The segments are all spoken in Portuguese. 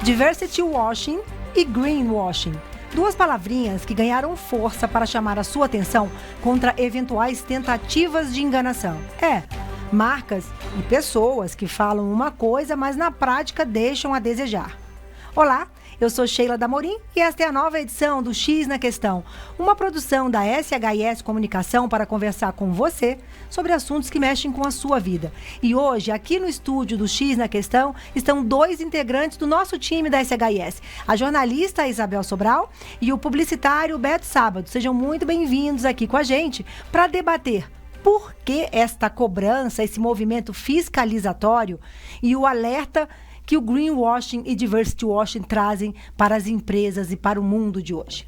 Diversity washing e greenwashing. Duas palavrinhas que ganharam força para chamar a sua atenção contra eventuais tentativas de enganação. Marcas e pessoas que falam uma coisa, mas na prática deixam a desejar. Olá, eu sou Sheila Damorim e esta é a nova edição do X na Questão, uma produção da SHS Comunicação para conversar com você sobre assuntos que mexem com a sua vida. E hoje, aqui no estúdio do X na Questão, estão dois integrantes do nosso time da SHS, a jornalista Isabel Sobral e o publicitário Beto Sábado. Sejam muito bem-vindos aqui com a gente para debater por que esta cobrança, esse movimento fiscalizatório e o alerta que o greenwashing e diversity washing trazem para as empresas e para o mundo de hoje.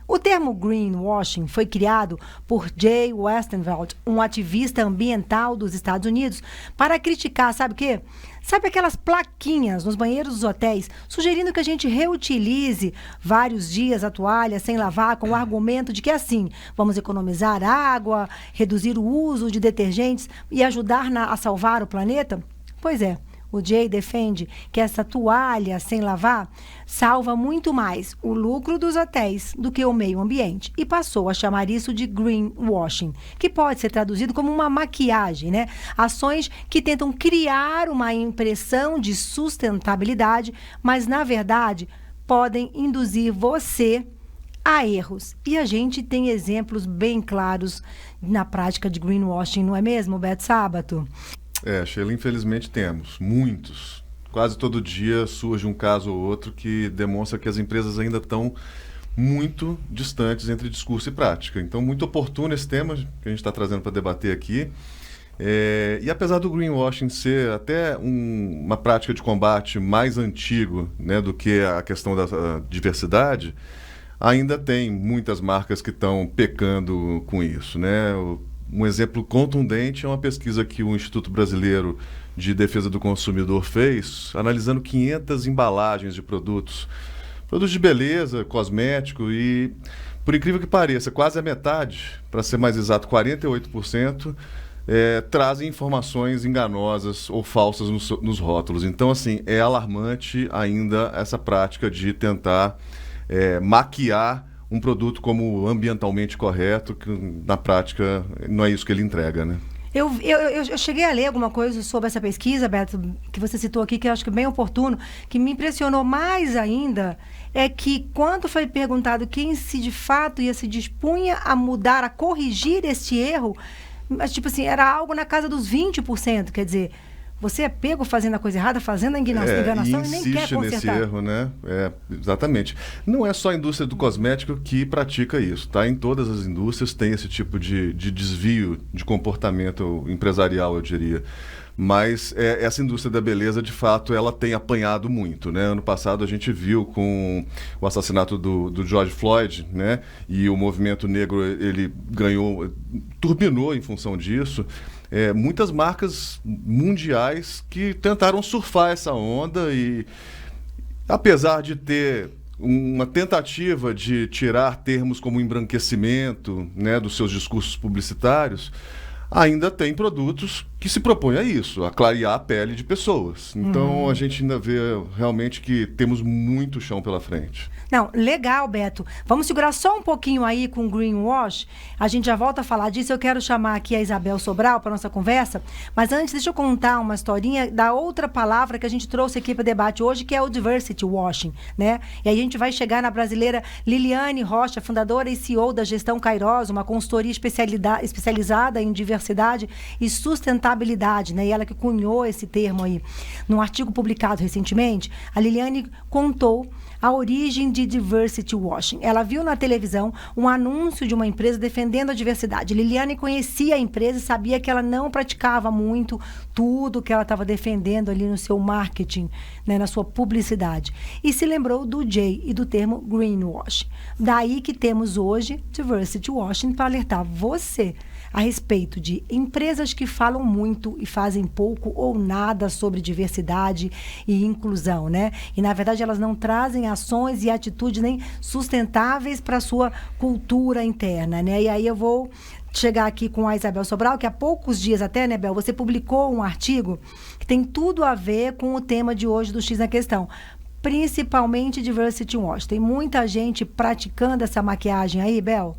O termo greenwashing foi criado por Jay Westenfeld, um ativista ambiental dos Estados Unidos, para criticar, sabe o quê? Sabe aquelas plaquinhas nos banheiros dos hotéis sugerindo que a gente reutilize vários dias a toalha sem lavar com o argumento de que assim, vamos economizar água, reduzir o uso de detergentes e ajudar a salvar o planeta? Pois é. O Jay defende que essa toalha sem lavar salva muito mais o lucro dos hotéis do que o meio ambiente e passou a chamar isso de greenwashing, que pode ser traduzido como uma maquiagem, né? Ações que tentam criar uma impressão de sustentabilidade, mas na verdade podem induzir você a erros. E a gente tem exemplos bem claros na prática de greenwashing, não é mesmo, Beto Sábato? Sheila, infelizmente temos muitos. Quase todo dia surge um caso ou outro que demonstra que as empresas ainda estão muito distantes entre discurso e prática. Então, muito oportuno esse tema que a gente está trazendo para debater aqui. E apesar do greenwashing ser até uma prática de combate mais antigo, né, do que a questão da diversidade, ainda tem muitas marcas que estão pecando com isso, né? Um exemplo contundente é uma pesquisa que o Instituto Brasileiro de Defesa do Consumidor fez, analisando 500 embalagens de produtos de beleza, cosmético e, por incrível que pareça, quase a metade, para ser mais exato, 48%, trazem informações enganosas ou falsas nos rótulos. Então, assim, é alarmante ainda essa prática de tentar maquiar um produto como ambientalmente correto, que na prática não é isso que ele entrega, né? Eu cheguei a ler alguma coisa sobre essa pesquisa, Beto, que você citou aqui, que eu acho que é bem oportuno, que me impressionou mais ainda, é que quando foi perguntado quem se de fato ia se dispunha a mudar, a corrigir este erro, mas tipo assim, era algo na casa dos 20%, quer dizer, você é pego fazendo a coisa errada, fazendo a enganação e nem quer consertar. Nesse erro, né? Exatamente. Não é só a indústria do cosmético que pratica isso, tá? Em todas as indústrias tem esse tipo de desvio de comportamento empresarial, eu diria. Mas essa indústria da beleza, de fato, ela tem apanhado muito, né? Ano passado a gente viu com o assassinato do George Floyd, né? E o movimento negro, ele turbinou em função disso. Muitas marcas mundiais que tentaram surfar essa onda e, apesar de ter uma tentativa de tirar termos como embranquecimento, né, dos seus discursos publicitários, ainda tem produtos que se propõem a isso, a clarear a pele de pessoas. Então, a gente ainda vê realmente que temos muito chão pela frente. Não, legal, Beto. Vamos segurar só um pouquinho aí com o greenwash. A gente já volta a falar disso. Eu quero chamar aqui a Isabel Sobral para nossa conversa. Mas antes, deixa eu contar uma historinha da outra palavra que a gente trouxe aqui para o debate hoje, que é o diversity washing, né? E aí a gente vai chegar na brasileira Liliane Rocha, fundadora e CEO da Gestão Kairos, uma consultoria especializada em diversidade e sustentabilidade, né? E ela que cunhou esse termo aí. Num artigo publicado recentemente, a Liliane contou a origem de diversity washing. Ela viu na televisão um anúncio de uma empresa defendendo a diversidade. Liliane conhecia a empresa e sabia que ela não praticava muito tudo que ela estava defendendo ali no seu marketing, né, na sua publicidade. E se lembrou do Jay e do termo greenwashing. Daí que temos hoje diversity washing para alertar você a respeito de empresas que falam muito e fazem pouco ou nada sobre diversidade e inclusão, né? E, na verdade, elas não trazem ações e atitudes nem sustentáveis para a sua cultura interna, né? E aí eu vou chegar aqui com a Isabel Sobral, que há poucos dias até, né, Bel, você publicou um artigo que tem tudo a ver com o tema de hoje do X na Questão. principalmente Diversity Wash? Tem muita gente praticando essa maquiagem aí, Bel?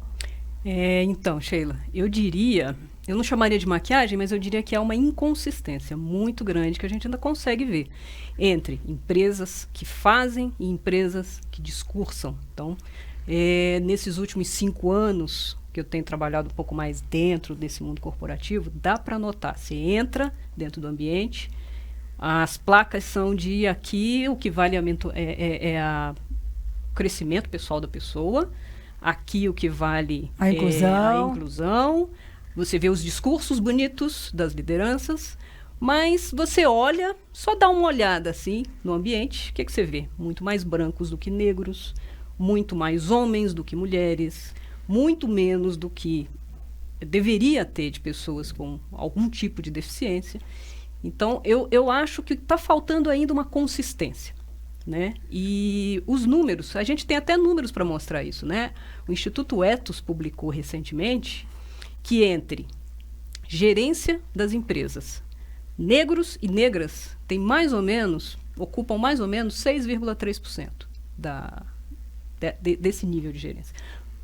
Então, Sheila, eu não chamaria de maquiagem, mas eu diria que há uma inconsistência muito grande que a gente ainda consegue ver entre empresas que fazem e empresas que discursam. Então, nesses últimos 5 anos que eu tenho trabalhado um pouco mais dentro desse mundo corporativo, dá para notar, você entra dentro do ambiente, as placas são de aqui, o que vale o crescimento pessoal da pessoa, aqui o que vale a inclusão. Você vê os discursos bonitos das lideranças, mas você olha, só dá uma olhada assim no ambiente, o que você vê? Muito mais brancos do que negros, muito mais homens do que mulheres, muito menos do que deveria ter de pessoas com algum tipo de deficiência. Então, eu acho que está faltando ainda uma consistência, né? E os números, a gente tem até números para mostrar isso, né? O Instituto Ethos publicou recentemente que entre gerência das empresas, negros e negras ocupam mais ou menos 6,3% desse nível de gerência.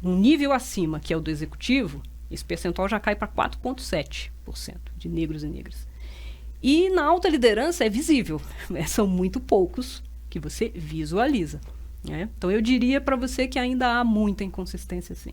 Um nível acima, que é o do executivo, esse percentual já cai para 4,7% de negros e negras. E na alta liderança é visível, são muito poucos que você visualiza, né? Então eu diria para você que ainda há muita inconsistência, sim.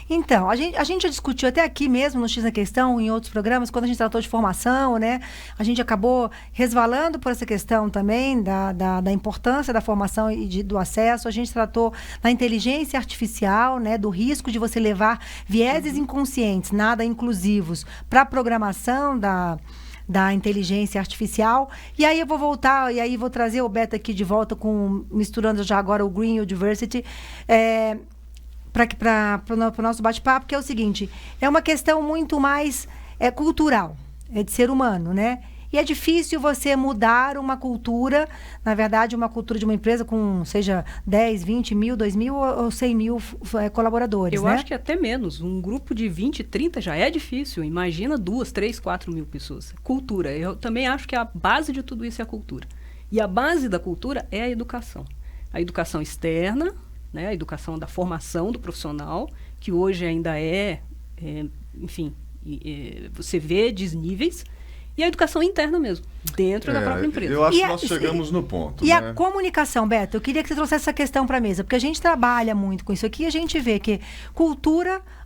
Então, a gente já discutiu até aqui mesmo no X na Questão, em outros programas, quando a gente tratou de formação, né? A gente acabou resvalando por essa questão também da importância da formação e do acesso. A gente tratou da inteligência artificial, né? Do risco de você levar vieses inconscientes, nada inclusivos, para a programação da inteligência artificial. E aí eu vou voltar, e aí vou trazer o Beto aqui de volta, misturando já agora o Green e o Diversity, para o nosso bate-papo, que é o seguinte: é uma questão muito mais cultural, de ser humano, né? E é difícil você mudar uma cultura, na verdade, uma cultura de uma empresa com, seja 10, 20 mil, 2 mil ou 100 mil colaboradores, Eu né? acho que até menos. Um grupo de 20, 30 já é difícil. Imagina 2, 3, 4 mil pessoas. Cultura. Eu também acho que a base de tudo isso é a cultura. E a base da cultura é a educação. A educação externa, né? A educação da formação do profissional, que hoje ainda enfim, você vê desníveis. E a educação interna mesmo, dentro da própria empresa. Eu acho que nós chegamos no ponto. E a comunicação, Beto, eu queria que você trouxesse essa questão para a mesa, porque a gente trabalha muito com isso aqui, a gente vê que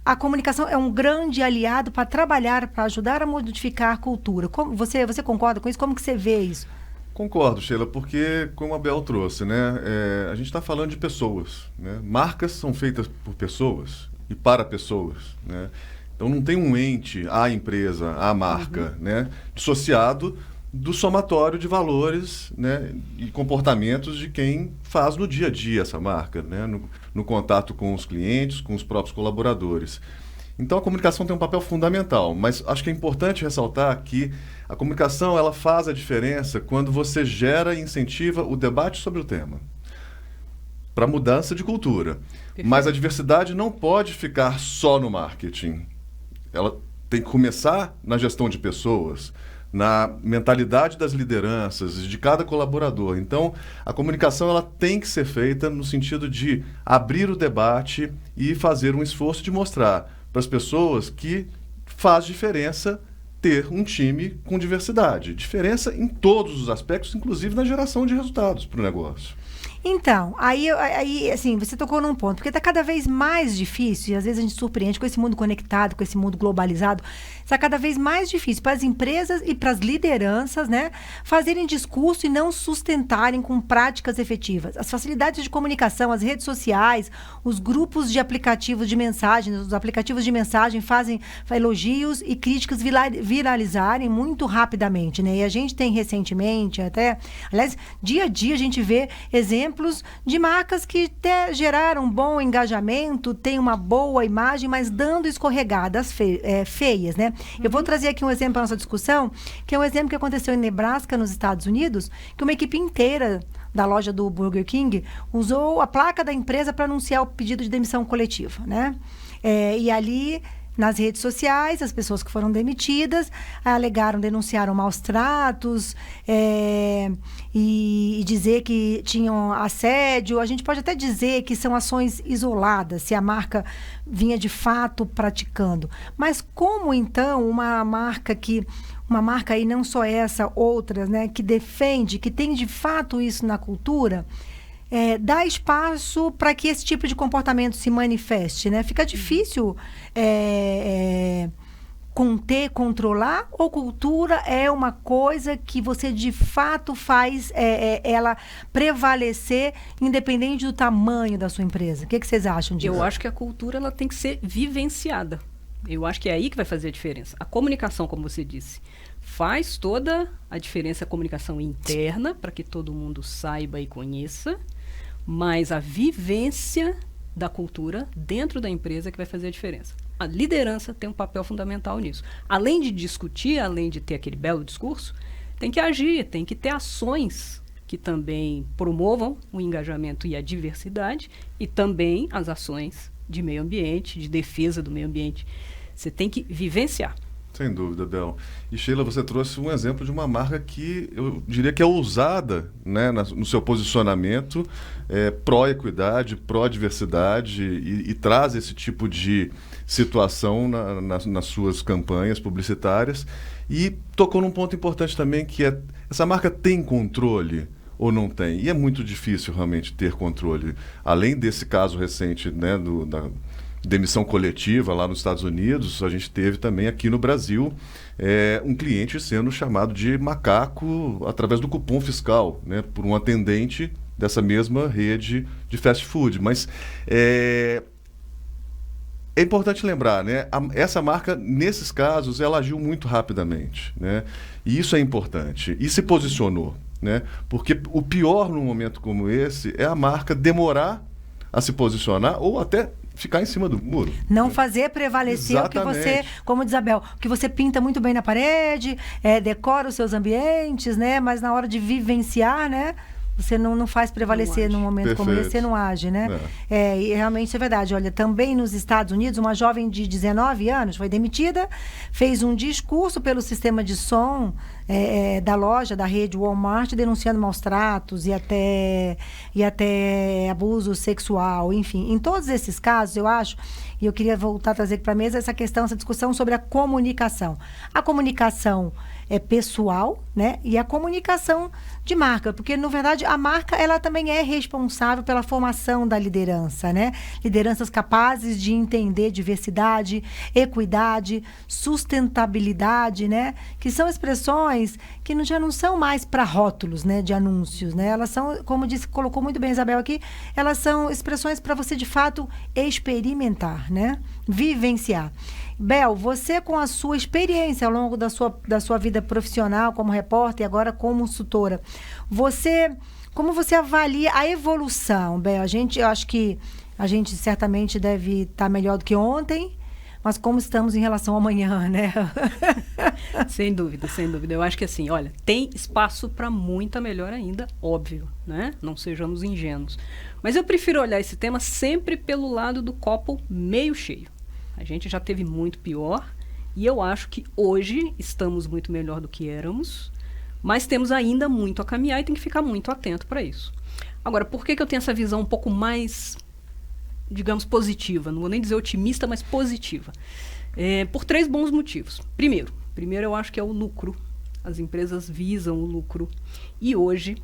a comunicação é um grande aliado para trabalhar, para ajudar a modificar a cultura. Você concorda com isso? Como que você vê isso? Concordo, Sheila, porque, como a Bel trouxe, né, a gente está falando de pessoas, né? Marcas são feitas por pessoas e para pessoas, né? Então não tem um ente, a empresa, a marca, né, dissociado do somatório de valores, né, e comportamentos de quem faz no dia a dia essa marca, né, no contato com os clientes, com os próprios colaboradores. Então a comunicação tem um papel fundamental, mas acho que é importante ressaltar que a comunicação ela faz a diferença quando você gera e incentiva o debate sobre o tema, para mudança de cultura. Perfeito. Mas a diversidade não pode ficar só no marketing. Ela tem que começar na gestão de pessoas, na mentalidade das lideranças, de cada colaborador. Então, a comunicação ela tem que ser feita no sentido de abrir o debate e fazer um esforço de mostrar para as pessoas que faz diferença ter um time com diversidade. Diferença em todos os aspectos, inclusive na geração de resultados para o negócio. Então, aí, assim, você tocou num ponto, porque está cada vez mais difícil, e às vezes a gente surpreende com esse mundo conectado, com esse mundo globalizado, está cada vez mais difícil para as empresas e para as lideranças, né, fazerem discurso e não sustentarem com práticas efetivas. As facilidades de comunicação, as redes sociais, os grupos de aplicativos de mensagem, os aplicativos de mensagem fazem elogios e críticas viralizarem muito rapidamente, né? E a gente tem recentemente aliás, dia a dia a gente vê exemplos de marcas que até geraram um bom engajamento, tem uma boa imagem, mas dando escorregadas feias, né? Eu vou trazer aqui um exemplo para a nossa discussão, que é um exemplo que aconteceu em Nebraska, nos Estados Unidos, que uma equipe inteira da loja do Burger King usou a placa da empresa para anunciar o pedido de demissão coletiva, né? E ali nas redes sociais, as pessoas que foram demitidas alegaram, denunciaram maus tratos e dizer que tinham assédio. A gente pode até dizer que são ações isoladas, se a marca vinha de fato praticando. Mas como então uma marca aí, não só essa, outras, né, que defende, que tem de fato isso na cultura, dá espaço para que esse tipo de comportamento se manifeste, né? Fica difícil conter, controlar, ou cultura é uma coisa que você de fato faz ela prevalecer independente do tamanho da sua empresa? O que vocês acham disso? Eu acho que a cultura ela tem que ser vivenciada. Eu acho que é aí que vai fazer a diferença. A comunicação, como você disse, faz toda a diferença, a comunicação interna, para que todo mundo saiba e conheça, mas a vivência da cultura dentro da empresa é que vai fazer a diferença. A liderança tem um papel fundamental nisso. Além de discutir, além de ter aquele belo discurso, tem que agir, tem que ter ações que também promovam o engajamento e a diversidade, e também as ações de meio ambiente, de defesa do meio ambiente. Você tem que vivenciar. Sem dúvida, Bel. E Sheila, você trouxe um exemplo de uma marca que eu diria que é ousada, né, no seu posicionamento, pró-equidade, pró-diversidade, e traz esse tipo de situação nas suas campanhas publicitárias. E tocou num ponto importante também, que é, essa marca tem controle ou não tem? E é muito difícil realmente ter controle. Além desse caso recente, né, da demissão coletiva lá nos Estados Unidos, a gente teve também aqui no Brasil um cliente sendo chamado de macaco através do cupom fiscal, né, por um atendente dessa mesma rede de fast food. Mas é importante lembrar, né, essa marca, nesses casos, ela agiu muito rapidamente, né, e isso é importante, e se posicionou, né, porque o pior num momento como esse é a marca demorar a se posicionar ou até ficar em cima do muro. Não fazer prevalecer Exatamente. O que você, como diz a Bel, o que você pinta muito bem na parede, decora os seus ambientes, né? Mas na hora de vivenciar, né? Você não faz prevalecer num momento Perfeito. Como esse, você não age, né? E realmente isso é verdade. Olha, também nos Estados Unidos, uma jovem de 19 anos foi demitida, fez um discurso pelo sistema de som da loja, da rede Walmart, denunciando maus tratos e até abuso sexual, enfim. Em todos esses casos, eu acho, e eu queria voltar a trazer para a mesa essa discussão sobre a comunicação. A comunicação pessoal, né? E a comunicação de marca, porque, na verdade, a marca, ela também é responsável pela formação da liderança, né? Lideranças capazes de entender diversidade, equidade, sustentabilidade, né? Que são expressões que já não são mais para rótulos, né? De anúncios, né? Elas são, como disse, colocou muito bem a Isabel aqui, elas são expressões para você, de fato, experimentar, né? Vivenciar. Bel, você, com a sua experiência ao longo da sua vida profissional como repórter e agora como consultora, como você avalia a evolução, Bel? Eu acho que a gente certamente deve estar melhor do que ontem, mas como estamos em relação ao amanhã, né? Sem dúvida, sem dúvida. Eu acho que assim, olha, tem espaço para muita melhor ainda, óbvio, né? Não sejamos ingênuos. Mas eu prefiro olhar esse tema sempre pelo lado do copo meio cheio. A gente já teve muito pior e eu acho que hoje estamos muito melhor do que éramos, mas temos ainda muito a caminhar e tem que ficar muito atento para isso. Agora, por que eu tenho essa visão um pouco mais, digamos, positiva? Não vou nem dizer otimista, mas positiva. Por 3 bons motivos. Primeiro, eu acho que é o lucro. As empresas visam o lucro. E hoje,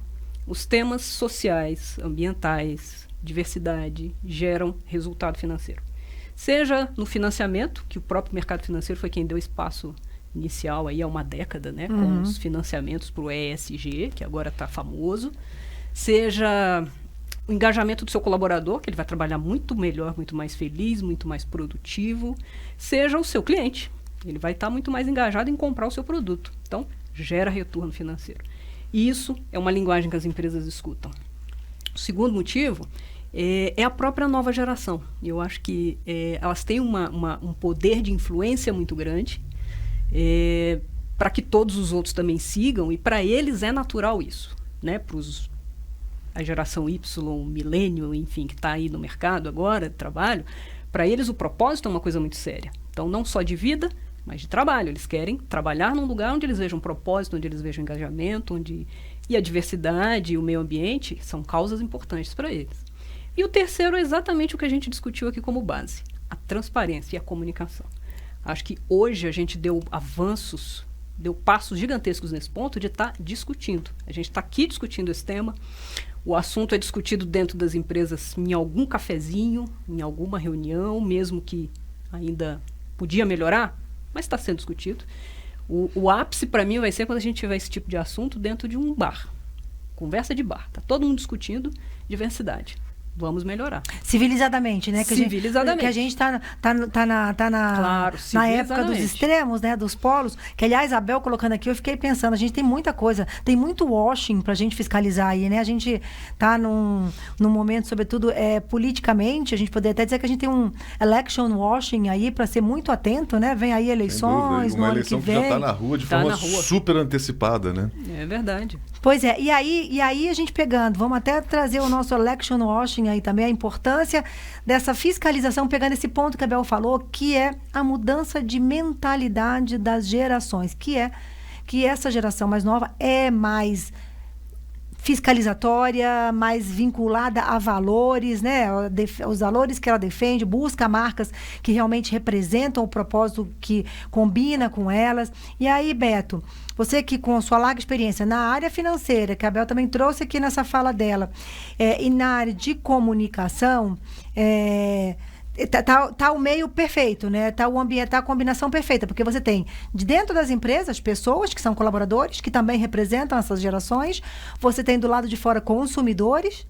os temas sociais, ambientais, diversidade, geram resultado financeiro. Seja no financiamento, que o próprio mercado financeiro foi quem deu espaço inicial aí há uma década, né, com os financiamentos para o ESG, que agora está famoso. Seja o engajamento do seu colaborador, que ele vai trabalhar muito melhor, muito mais feliz, muito mais produtivo. Seja o seu cliente, ele vai estar muito mais engajado em comprar o seu produto. Então, gera retorno financeiro. E isso é uma linguagem que as empresas escutam. O segundo motivo é a própria nova geração. Eu acho que elas têm um poder de influência muito grande para que todos os outros também sigam, e para eles é natural isso, né? A geração Y, milênio, enfim, que está aí no mercado agora, de trabalho, para eles o propósito é uma coisa muito séria. Então, não só de vida, mas de trabalho. Eles querem trabalhar num lugar onde eles vejam propósito, onde eles vejam engajamento, e a diversidade e o meio ambiente são causas importantes para eles. E o terceiro é exatamente o que a gente discutiu aqui como base, a transparência e a comunicação. Acho que hoje a gente deu avanços, deu passos gigantescos nesse ponto de estar discutindo. A gente está aqui discutindo esse tema. O assunto é discutido dentro das empresas em algum cafezinho, em alguma reunião, mesmo que ainda podia melhorar, mas está sendo discutido. O ápice, para mim, vai ser quando a gente tiver esse tipo de assunto dentro de um bar. Conversa de bar. Está todo mundo discutindo diversidade. Vamos melhorar. Civilizadamente, né? Civilizadamente. Que a gente tá Claro, na época dos extremos, né? Dos polos. Que, aliás, a Abel colocando aqui, eu fiquei pensando, a gente tem muita coisa, tem muito washing pra gente fiscalizar aí, né? A gente tá num momento, sobretudo, politicamente, a gente poderia até dizer que a gente tem um election washing aí pra ser muito atento, né? Vem aí eleições, no ano que vem. Uma eleição que já tá na rua de forma super antecipada, né? É verdade. Pois é, e aí a gente pegando, vamos até trazer o nosso election washing aí também, a importância dessa fiscalização, pegando esse ponto que a Bel falou, que é a mudança de mentalidade das gerações, que essa geração mais nova é mais fiscalizatória, mais vinculada a valores, né? Os valores que ela defende, busca marcas que realmente representam o propósito que combina com elas. E aí, Beto, você que com sua larga experiência na área financeira, que a Bel também trouxe aqui nessa fala dela, e na área de comunicação, tá o meio perfeito, né? Tá o ambiente, tá a combinação perfeita, porque você tem de dentro das empresas pessoas que são colaboradores, que também representam essas gerações, você tem do lado de fora consumidores,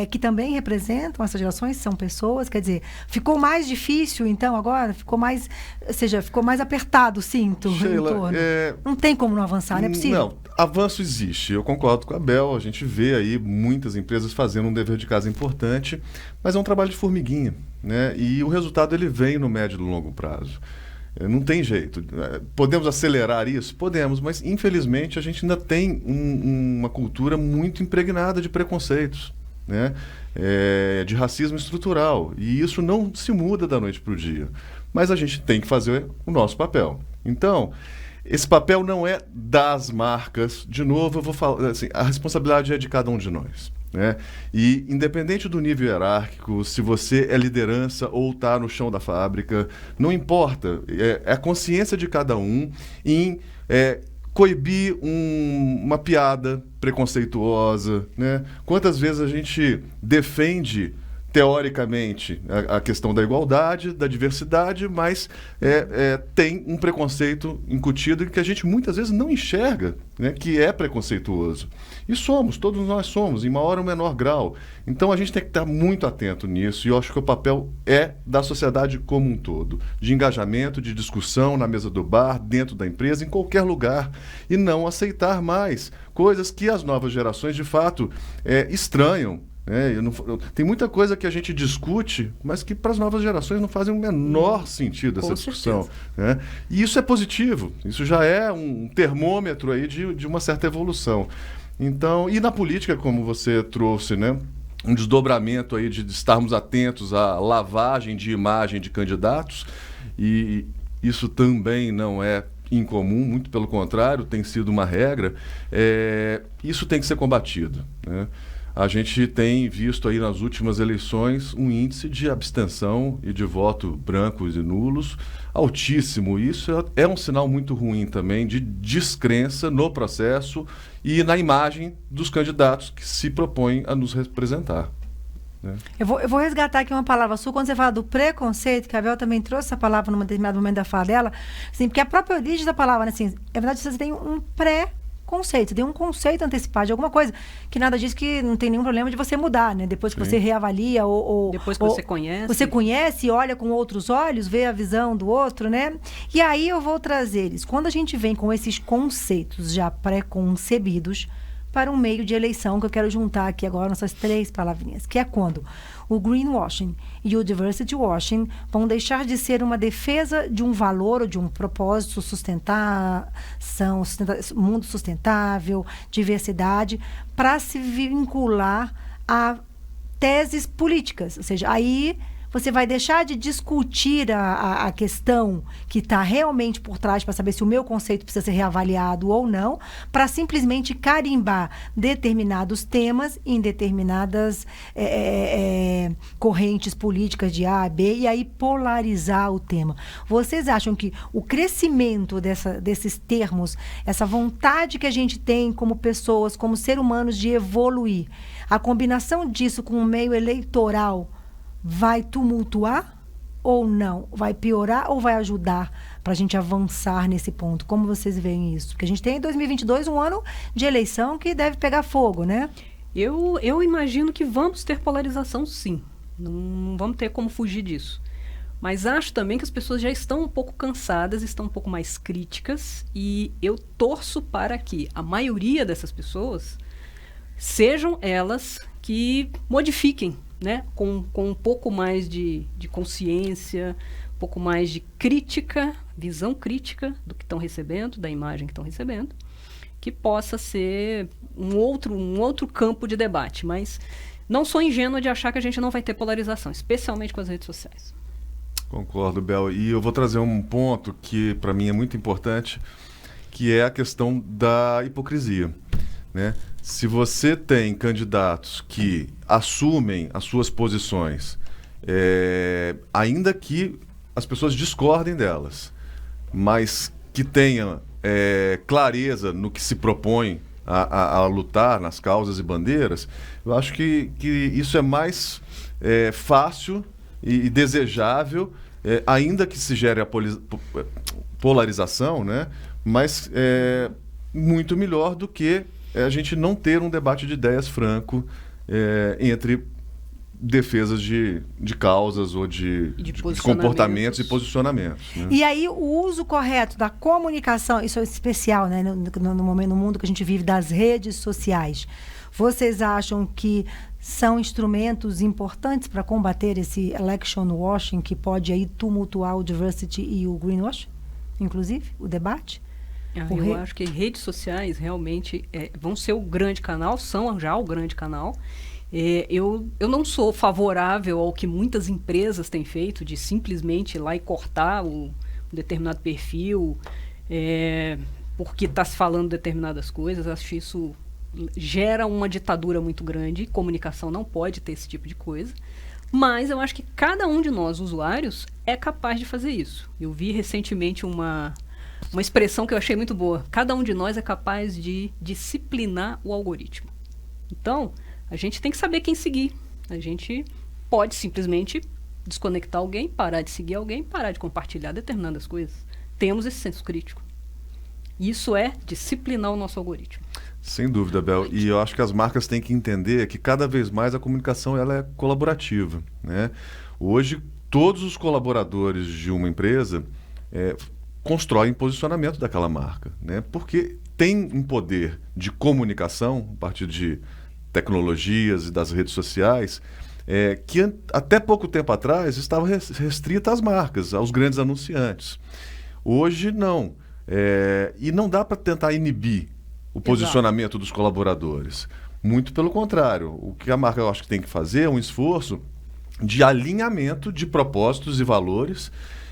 que também representam essas gerações, são pessoas, quer dizer, ficou mais difícil, então, agora, ficou mais apertado o cinto, Sheila, em torno. Não tem como não avançar, não é possível? Não, avanço existe, eu concordo com a Bel, a gente vê aí muitas empresas fazendo um dever de casa importante, mas é um trabalho de formiguinha, né? E o resultado ele vem no médio e no longo prazo. Não tem jeito. Podemos acelerar isso? Podemos, mas infelizmente a gente ainda tem uma cultura muito impregnada de preconceitos, né? De racismo estrutural. E isso não se muda da noite para o dia. Mas a gente tem que fazer o nosso papel. Então, esse papel não é das marcas. De novo, eu vou falar assim, a responsabilidade é de cada um de nós, né? E independente do nível hierárquico, se você é liderança ou está no chão da fábrica, não importa. É a consciência de cada um em coibir uma piada preconceituosa, né? Quantas vezes a gente defende teoricamente a questão da igualdade, da diversidade, mas tem um preconceito incutido que a gente muitas vezes não enxerga, né, que é preconceituoso. E todos nós somos, em maior ou menor grau. Então a gente tem que estar muito atento nisso, e eu acho que o papel é da sociedade como um todo, de engajamento, de discussão na mesa do bar, dentro da empresa, em qualquer lugar, e não aceitar mais coisas que as novas gerações de fato estranham. Tem muita coisa que a gente discute, mas que para as novas gerações não fazem o menor sentido essa discussão, né? E isso é positivo, isso já é um termômetro aí de uma certa evolução. Então, e na política, como você trouxe, né, um desdobramento aí de estarmos atentos à lavagem de imagem de candidatos, e isso também não é incomum, muito pelo contrário, tem sido uma regra, isso tem que ser combatido, né? A gente tem visto aí nas últimas eleições um índice de abstenção e de voto brancos e nulos altíssimo. Isso é um sinal muito ruim também de descrença no processo e na imagem dos candidatos que se propõem a nos representar, né? Eu vou resgatar aqui uma palavra sua, quando você fala do preconceito, que a Bel também trouxe essa palavra num determinado momento da fala dela, assim, porque a própria origem da palavra, né, assim, é verdade, você tem um conceito, você tem um conceito antecipado de alguma coisa, que nada diz que não tem nenhum problema de você mudar, né? Depois que você reavalia ou depois que você conhece. Você conhece, olha com outros olhos, vê a visão do outro, né? E aí eu vou trazer eles. Quando a gente vem com esses conceitos já pré-concebidos para um meio de eleição, que eu quero juntar aqui agora nossas 3 palavrinhas, que é quando o greenwashing e o diversity washing vão deixar de ser uma defesa de um valor ou de um propósito, mundo sustentável, diversidade, para se vincular a teses políticas. Ou seja, aí Você vai deixar de discutir a questão que está realmente por trás para saber se o meu conceito precisa ser reavaliado ou não, para simplesmente carimbar determinados temas em determinadas correntes políticas de A, B, e aí polarizar o tema. Vocês acham que o crescimento desses termos, essa vontade que a gente tem como pessoas, como seres humanos de evoluir, a combinação disso com o meio eleitoral vai tumultuar ou não? Vai piorar ou vai ajudar para a gente avançar nesse ponto? Como vocês veem isso? Porque a gente tem em 2022 um ano de eleição que deve pegar fogo, né? Eu imagino que vamos ter polarização, sim. Não vamos ter como fugir disso. Mas acho também que as pessoas já estão um pouco cansadas, estão um pouco mais críticas, e eu torço para que a maioria dessas pessoas sejam elas que modifiquem, né? Com um pouco mais de consciência, um pouco mais de crítica, visão crítica do que estão recebendo, da imagem que estão recebendo, que possa ser um outro campo de debate. Mas não sou ingênua de achar que a gente não vai ter polarização, especialmente com as redes sociais. Concordo, Bel. E eu vou trazer um ponto que para mim é muito importante, que é a questão da hipocrisia, né? Se você tem candidatos que assumem as suas posições, ainda que as pessoas discordem delas, mas que tenham clareza no que se propõe a lutar nas causas e bandeiras, eu acho que isso é mais fácil e desejável, ainda que se gere a polarização, né? Mas muito melhor do que a gente não ter um debate de ideias franco entre defesas de causas ou de comportamentos e posicionamentos. Né? E aí o uso correto da comunicação, isso é especial, né, no mundo que a gente vive das redes sociais. Vocês acham que são instrumentos importantes para combater esse election washing que pode aí tumultuar o diversity e o greenwash, inclusive, o debate? Eu acho que redes sociais realmente vão ser o grande canal, são já o grande canal. Eu não sou favorável ao que muitas empresas têm feito, de simplesmente ir lá e cortar um determinado perfil, porque está se falando determinadas coisas. Acho que isso gera uma ditadura muito grande. Comunicação não pode ter esse tipo de coisa. Mas eu acho que cada um de nós, usuários, é capaz de fazer isso. Eu vi recentemente uma expressão que eu achei muito boa. Cada um de nós é capaz de disciplinar o algoritmo. Então, a gente tem que saber quem seguir. A gente pode simplesmente desconectar alguém, parar de seguir alguém, parar de compartilhar determinadas coisas. Temos esse senso crítico. Isso é disciplinar o nosso algoritmo. Sem dúvida, Bel. E eu acho que as marcas têm que entender que cada vez mais a comunicação ela é colaborativa, né? Hoje, todos os colaboradores de uma empresa constroem posicionamento daquela marca, né? Porque tem um poder de comunicação a partir de tecnologias e das redes sociais que até pouco tempo atrás estava restrita às marcas, aos grandes anunciantes. Hoje não. E não dá para tentar inibir o posicionamento dos colaboradores. Muito pelo contrário. O que a marca, eu acho que tem que fazer é um esforço de alinhamento de propósitos e valores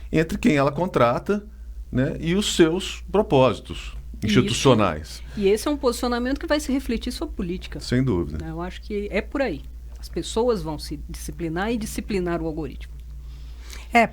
entre quem ela contrata, né, e os seus propósitos institucionais. E esse é um posicionamento que vai se refletir sobre política. Sem dúvida. Eu acho que é por aí. As pessoas vão se disciplinar e disciplinar o algoritmo.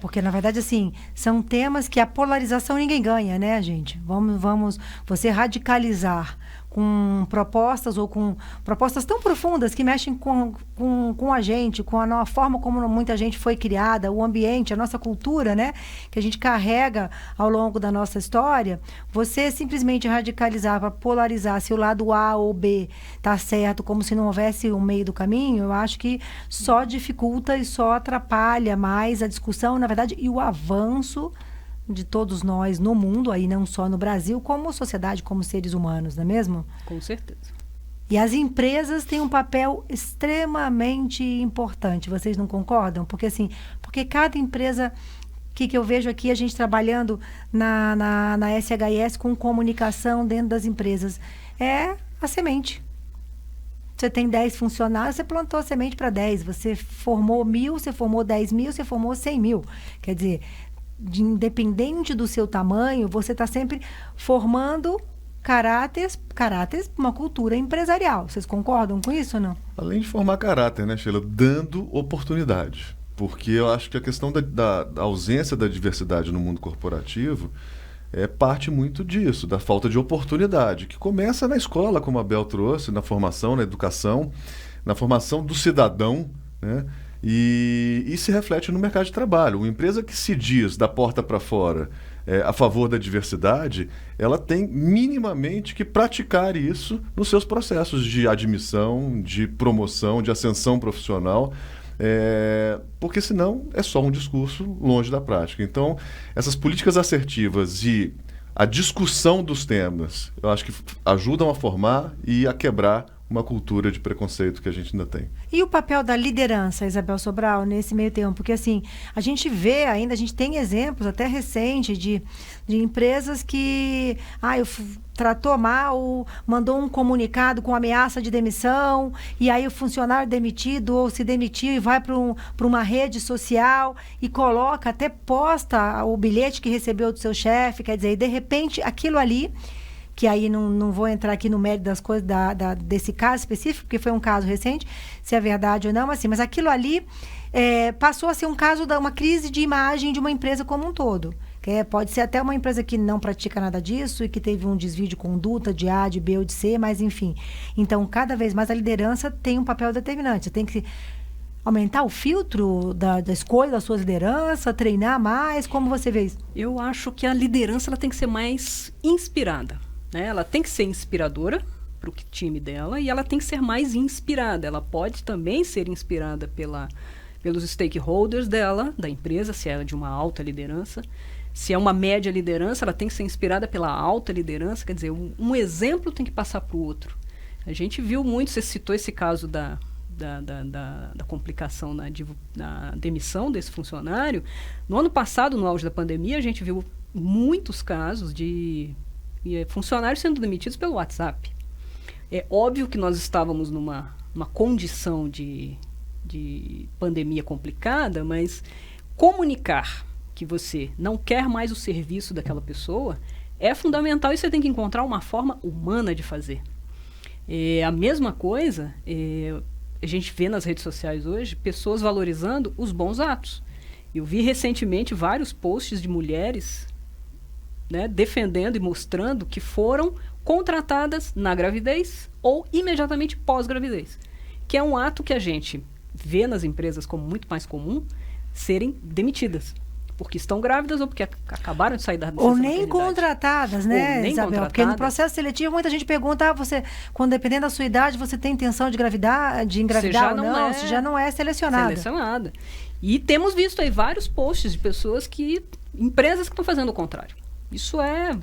Porque na verdade, assim, são temas que a polarização ninguém ganha, né, gente? Vamos você radicalizar com propostas ou com propostas tão profundas que mexem com a gente, com a forma como muita gente foi criada, o ambiente, a nossa cultura, né? Que a gente carrega ao longo da nossa história. Você simplesmente radicalizar para polarizar se o lado A ou B está certo, como se não houvesse um meio do caminho, eu acho que só dificulta e só atrapalha mais a discussão, na verdade, e o avanço de todos nós no mundo, aí não só no Brasil, como sociedade, como seres humanos, não é mesmo? Com certeza. E as empresas têm um papel extremamente importante, vocês não concordam? Porque cada empresa que eu vejo aqui, a gente trabalhando na SHS com comunicação dentro das empresas, é a semente. você tem 10 funcionários, você plantou semente para 10. Você formou 1.000, você formou 10.000, você formou 100.000. Quer dizer, independente do seu tamanho, você está sempre formando caráteres para uma cultura empresarial. Vocês concordam com isso ou não? Além de formar caráter, né, Sheila? Dando oportunidade. Porque eu acho que a questão da ausência da diversidade no mundo corporativo parte muito disso, da falta de oportunidade, que começa na escola, como a Bel trouxe, na formação, na educação, na formação do cidadão, né? E se reflete no mercado de trabalho. Uma empresa que se diz da porta para fora a favor da diversidade, ela tem minimamente que praticar isso nos seus processos de admissão, de promoção, de ascensão profissional, porque senão é só um discurso longe da prática. Então, essas políticas assertivas e a discussão dos temas, eu acho que ajudam a formar e a quebrar uma cultura de preconceito que a gente ainda tem. E o papel da liderança, Isabel Sobral, nesse meio tempo? Porque, assim, a gente vê ainda, a gente tem exemplos até recentes de empresas que tratou mal, mandou um comunicado com ameaça de demissão, e aí o funcionário demitido ou se demitiu e vai para uma rede social e coloca, até posta o bilhete que recebeu do seu chefe, quer dizer, e de repente aquilo ali, que aí não vou entrar aqui no mérito das coisas desse caso específico, porque foi um caso recente, se é verdade ou não, mas aquilo ali passou a ser um caso uma crise de imagem de uma empresa como um todo. Pode ser até uma empresa que não pratica nada disso e que teve um desvio de conduta de A, de B ou de C, mas enfim. Então, cada vez mais a liderança tem um papel determinante. Você tem que aumentar o filtro da escolha das suas lideranças, treinar mais. Como você vê isso? Eu acho que a liderança ela tem que ser mais inspirada, né? Ela tem que ser inspiradora para o time dela e ela tem que ser mais inspirada. Ela pode também ser inspirada pelos stakeholders dela, da empresa, se é de uma alta liderança. Se é uma média liderança, ela tem que ser inspirada pela alta liderança. Quer dizer, um exemplo tem que passar para o outro. A gente viu muito, você citou esse caso da complicação na demissão desse funcionário. No ano passado, no auge da pandemia, a gente viu muitos casos de funcionários sendo demitidos pelo WhatsApp. É óbvio que nós estávamos numa condição de pandemia complicada, mas comunicar que você não quer mais o serviço daquela pessoa é fundamental e você tem que encontrar uma forma humana de fazer. A mesma coisa, a gente vê nas redes sociais hoje pessoas valorizando os bons atos. Eu vi recentemente vários posts de mulheres, né, defendendo e mostrando que foram contratadas na gravidez ou imediatamente pós-gravidez, que é um ato que a gente vê nas empresas como muito mais comum serem demitidas, porque estão grávidas ou porque acabaram de sair da licença ou nem maternidade. Contratadas, né, Isabel? Porque no processo seletivo muita gente pergunta, quando dependendo da sua idade, você tem intenção de engravidar ou não? Você já não é selecionada. E temos visto aí vários posts de pessoas empresas que estão fazendo o contrário. Isso é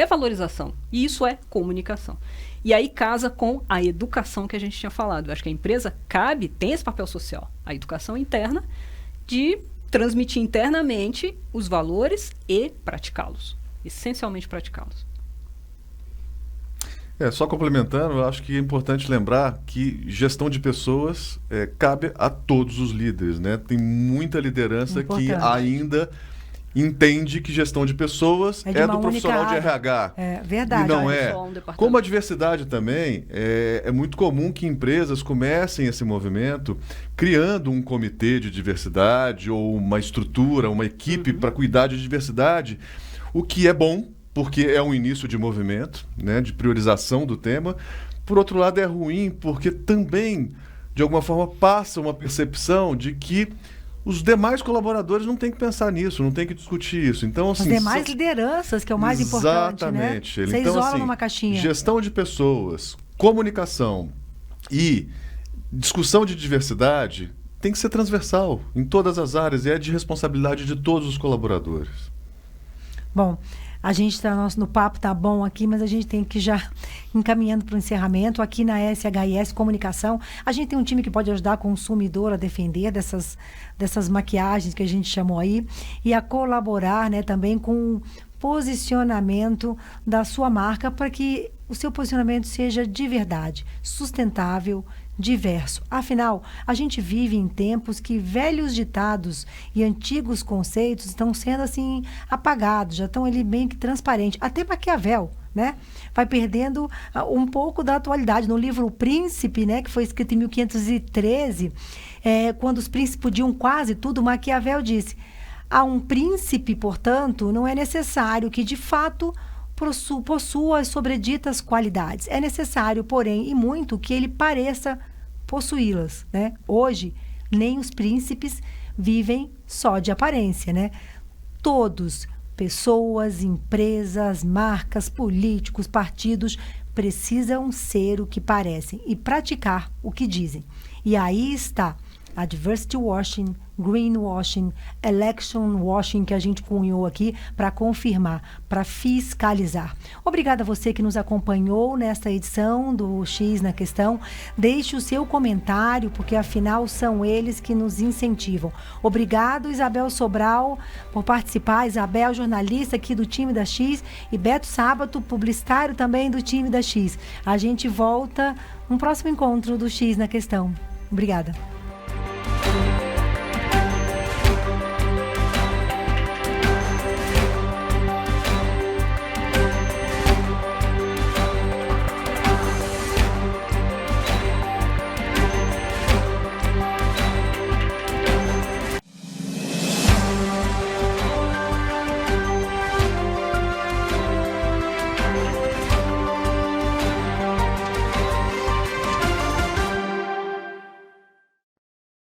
valorização e isso é comunicação. E aí casa com a educação que a gente tinha falado. Eu acho que a empresa tem esse papel social, a educação interna, de transmitir internamente os valores e praticá-los. Essencialmente praticá-los. Só complementando, eu acho que é importante lembrar que gestão de pessoas cabe a todos os líderes, né? Tem muita liderança que ainda entende que gestão de pessoas é do profissional de RH. É verdade. E não é. Como a diversidade também, é muito comum que empresas comecem esse movimento criando um comitê de diversidade ou uma estrutura, uma equipe para cuidar de diversidade, o que é bom, porque é um início de movimento, né, de priorização do tema. Por outro lado, é ruim, porque também, de alguma forma, passa uma percepção de que os demais colaboradores não têm que pensar nisso, não têm que discutir isso. Então, assim, as demais lideranças, que é o mais importante, né? Exatamente. Você então, isola numa caixinha. Gestão de pessoas, comunicação e discussão de diversidade tem que ser transversal em todas as áreas e é de responsabilidade de todos os colaboradores. Bom, a gente está no papo, tá bom aqui, mas a gente tem que já encaminhando para o encerramento. Aqui na SHIS Comunicação, a gente tem um time que pode ajudar o consumidor a defender dessas maquiagens que a gente chamou aí e a colaborar, né, também com posicionamento da sua marca para que o seu posicionamento seja de verdade, sustentável, diverso. Afinal, a gente vive em tempos que velhos ditados e antigos conceitos estão sendo assim apagados, já estão ali bem que transparentes. Até Maquiavel, né? Vai perdendo um pouco da atualidade. No livro O Príncipe, né, que foi escrito em 1513, quando os príncipes podiam quase tudo, Maquiavel disse: a um príncipe, portanto, não é necessário que de fato possua as sobreditas qualidades. É necessário, porém, e muito, que ele pareça possuí-las, né? Hoje, nem os príncipes vivem só de aparência, né? Todos, pessoas, empresas, marcas, políticos, partidos, precisam ser o que parecem e praticar o que dizem. E aí está a diversity washing, greenwashing, election washing que a gente cunhou aqui para confirmar, para fiscalizar. Obrigada a você que nos acompanhou nesta edição do X na Questão. Deixe o seu comentário, porque afinal são eles que nos incentivam. Obrigado, Isabel Sobral, por participar. Isabel, jornalista aqui do time da X, e Beto Sábato, publicitário também do time da X. A gente volta no próximo encontro do X na Questão. Obrigada.